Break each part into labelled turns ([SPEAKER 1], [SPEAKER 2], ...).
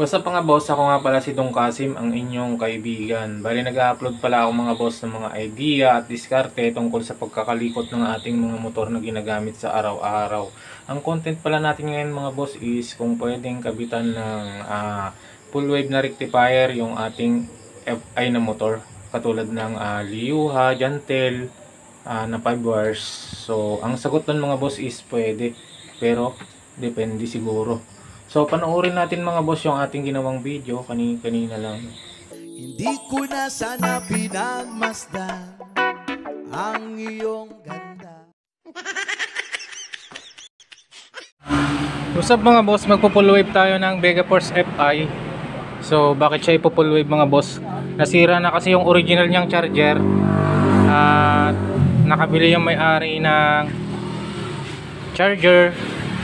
[SPEAKER 1] What's up mga boss? Ako nga pala si Dong Kasim, ang inyong kaibigan. Bali nag-upload pala ako mga boss ng mga idea at diskarte tungkol sa pagkakalikot ng ating mga motor na ginagamit sa araw-araw. Ang content pala natin ngayon mga boss is kung pwedeng kabitan ng full wave na rectifier yung ating FI na motor. Katulad ng Liuha, Jantel, na 5 wires. So ang sagot nun mga boss is pwede. Pero depende siguro. So, panoorin natin mga boss yung ating ginawang video kanina lang.
[SPEAKER 2] Hindi ko na sana pinagmasdan ang iyong ganda.
[SPEAKER 1] What's up mga boss? Magpo-full wave tayo ng Megaforce FI. So, bakit siya ipo-full wave mga boss? Nasira na kasi yung original niyang charger. At nakabili yung may-ari ng charger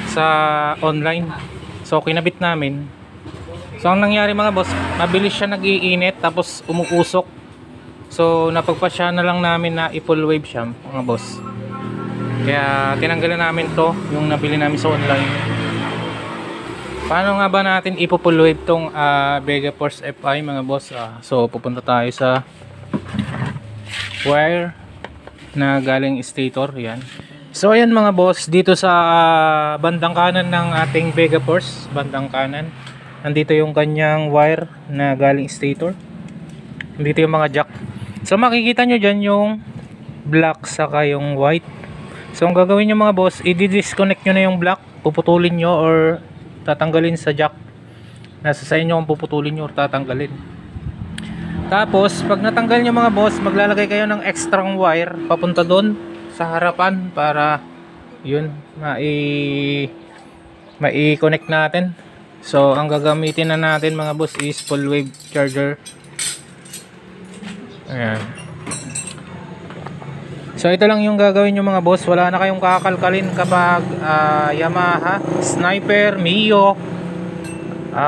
[SPEAKER 1] sa online. So kinabit namin. So ang nangyari mga boss, mabilis siya nag-iinit tapos umuusok. So napagpasya na lang namin na i-full wave siya mga boss. Kaya tinanggalan namin to, yung nabili namin sa online. Paano nga ba natin i-full wave tong Megaforce FI mga boss? So pupunta tayo sa wire na galing stator, yan. So ayan mga boss, dito sa bandang kanan ng ating Megaforce, bandang kanan, nandito yung kanyang wire na galing stator. Nandito yung mga jack. So makikita nyo dyan yung black saka yung white. So ang gagawin nyo mga boss, i-disconnect nyo na yung black, puputulin nyo or tatanggalin sa jack. Nasa sa inyo kung puputulin nyo or tatanggalin. Tapos pag natanggal nyo mga boss, maglalagay kayo ng extra wire papunta doon sa harapan para yun mai-connect natin. So ang gagamitin na natin mga boss is full wave charger. Ayan. So ito lang yung gagawin nyo mga boss. Wala na kayong kakalkalin kapag Yamaha, Sniper, Mio,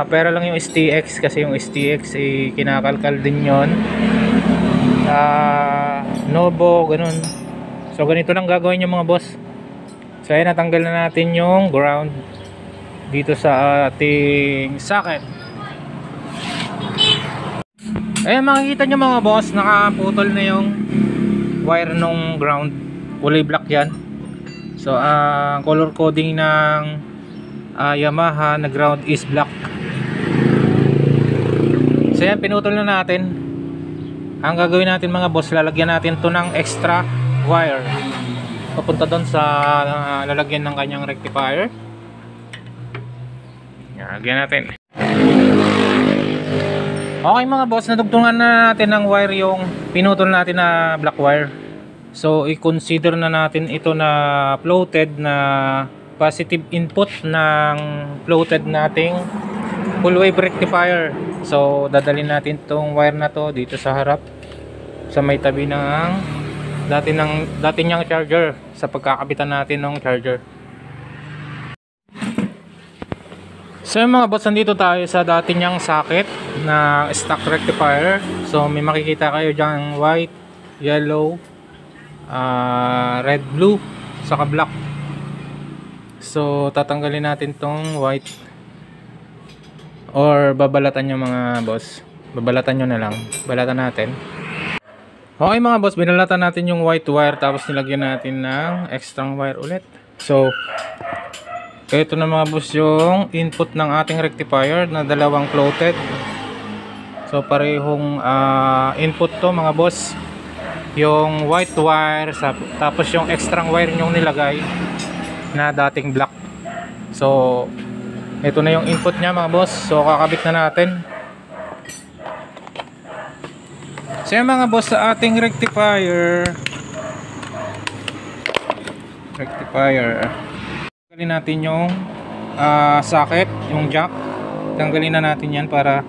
[SPEAKER 1] pero lang yung STX, kasi yung STX kinakalkal din yon. Novo, ganun. So ganito lang gagawin nyo mga boss. So ayan, natanggal na natin yung ground dito sa ating socket. Ayan, makikita nyo mga boss, nakaputol na yung wire nung ground. Kulay black yan. So ang color coding ng Yamaha na ground is black. So ayan, pinutol na natin. Ang gagawin natin mga boss, lalagyan natin to ng extra wire papunta doon sa lalagyan ng kanyang rectifier. Lagyan natin. Okay mga boss, nadugtungan na natin ng wire yung pinutol natin na black wire. So i-consider na natin ito na floated, na positive input ng floated nating full wave rectifier. So dadalhin natin tong wire na to dito sa harap, sa may tabi ng dati niyang charger, sa pagkakabitan natin ng charger. So yung mga boss, nandito tayo sa dati niyang socket na stock rectifier. So may makikita kayo dyan white, yellow, red, blue, saka black. So tatanggalin natin tong white, or babalatan nyo mga boss, babalatan nyo na lang, balatan natin. Okay mga boss, binalatan natin yung white wire, tapos nilagyan natin ng extra wire ulit. So ito na mga boss yung input ng ating rectifier na dalawang floated. So parehong input to mga boss, yung white wire tapos yung extra wire yung nilagay na dating black. So ito na yung input nya mga boss. So kakabit na natin. So yung mga boss, sa ating rectifier, tanggalin natin yung socket, yung jack. Tanggalin na natin yan para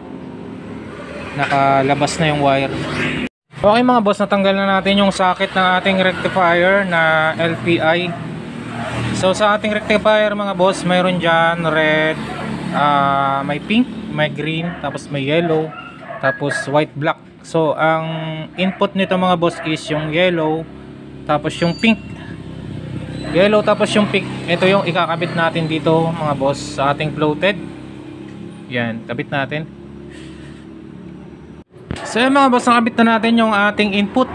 [SPEAKER 1] nakalabas na yung wire. Okay mga boss, natanggal na natin yung socket ng ating rectifier na LPI. So sa ating rectifier mga boss, mayroon dyan red, may pink, may green, tapos may yellow, tapos white, black. So ang input nito mga boss is yung yellow, tapos yung pink. Yellow tapos yung pink. Ito yung ikakabit natin dito mga boss sa ating floated. Yan, kabit natin. So yun mga boss, nakabit na natin yung ating input.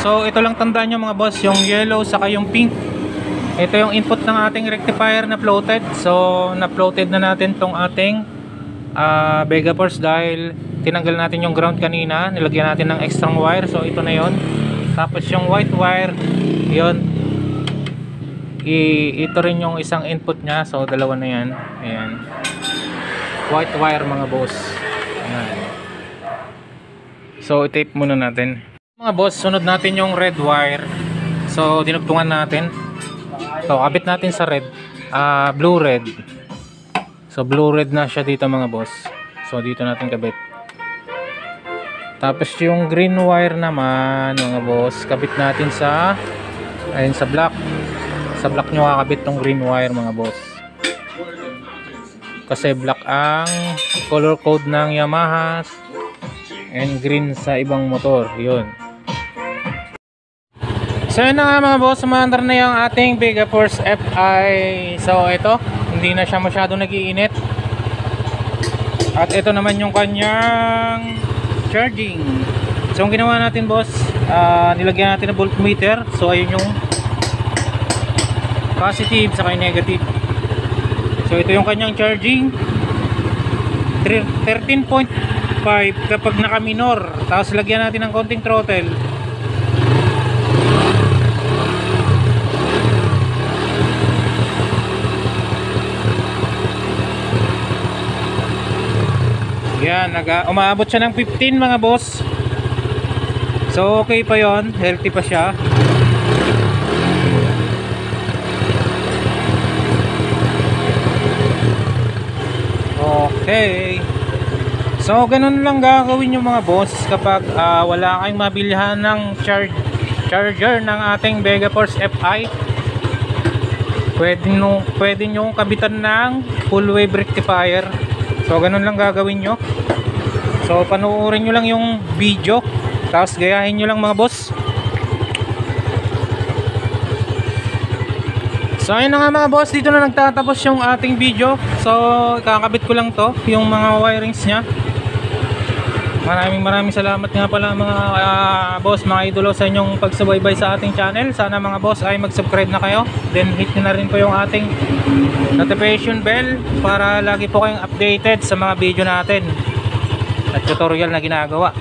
[SPEAKER 1] So ito lang tandaan nyo mga boss, yung yellow saka yung pink. Ito yung input ng ating rectifier na floated. So na-floated na natin tong ating Vega Force dahil tinanggal natin yung ground kanina. Nilagyan natin ng extra wire. So ito na yon. Tapos yung white wire, yon. Ito rin yung isang input nya. So dalawa na yan. Ayan. White wire mga boss. Ayan. So i-tape muna natin. Mga boss, sunod natin yung red wire. So dinugtungan natin. So kabit natin sa red, blue red. So blue red na siya dito mga boss. So dito natin kabit. Tapos yung green wire naman mga boss, kabit natin sa ayun sa black. Sa black nyo kakabit tong green wire mga boss. Kasi black ang color code ng Yamaha and green sa ibang motor. Yun. So yun na nga mga boss, sumandar na yung ating Vega Force FI. So ito, hindi na siya masyado nag-iinit. At ito naman yung kanyang charging. So ang ginawa natin boss, nilagyan natin ng voltmeter. So ayun yung positive saka yung negative. So ito yung kanyang charging, 13.5 kapag naka minor. Tapos lagyan natin ng konting throttle. Yan, umaabot siya ng 15 mga boss. So okay pa yon, healthy pa siya. Okay. So ganun lang gagawin yung mga boss kapag wala kayong mabilihan ng charger ng ating Vega Force FI. Pwede nyo kabitan ng full wave rectifier. So ganun lang gagawin nyo. So panoorin nyo lang yung video, tapos gayahin nyo lang mga boss. So ayun na nga mga boss, dito na nagtatapos yung ating video. So kakabit ko lang to, yung mga wirings nya. Maraming salamat nga pala mga boss, mga idolo sa inyong pagsubaybay sa ating channel. Sana mga boss ay mag-subscribe na kayo. Then hit nyo na rin po yung ating notification bell para lagi po kayong updated sa mga video natin at tutorial na ginagawa.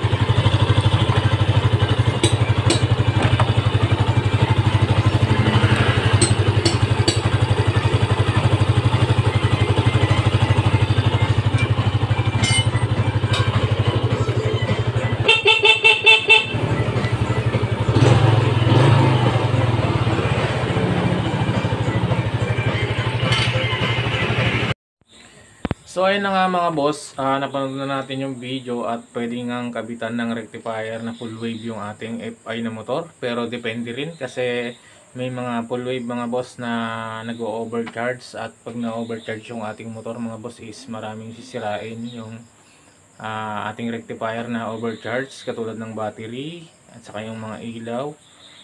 [SPEAKER 1] So ayun na nga mga boss, napanood na natin yung video at pwede ngang kabitan ng rectifier na full wave yung ating FI na motor. Pero depende rin kasi may mga full wave mga boss na nag-overcharge, at pag na-overcharge yung ating motor mga boss is maraming sisirain yung ating rectifier na overcharge, katulad ng battery at saka yung mga ilaw.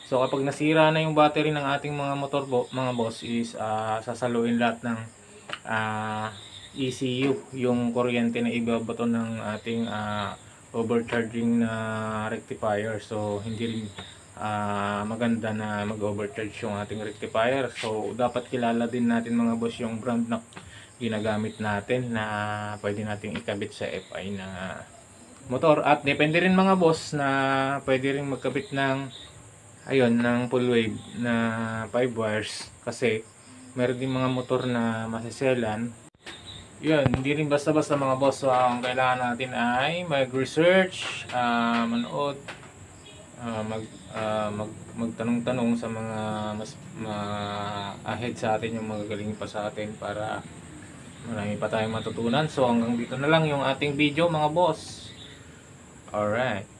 [SPEAKER 1] So kapag nasira na yung battery ng ating mga motor mga boss is sasaluin lahat ng ECU, yung kuryente na ibabato ng ating overcharging na rectifier. So hindi rin maganda na mag-overcharge yung ating rectifier. So dapat kilala din natin mga boss yung brand na ginagamit natin na pwede nating ikabit sa FI na motor. At depende rin mga boss na pwede rin magkabit ng ng full wave na 5 wires, kasi meron din mga motor na masiselan. Yun, hindi rin basta-basta mga boss. So ang kailangan natin ay mag-research, manood, magtanong-tanong sa mga mas ahead sa atin, yung magagaling pa sa atin, para marami pa tayong matutunan. So hanggang dito na lang yung ating video mga boss. Alright.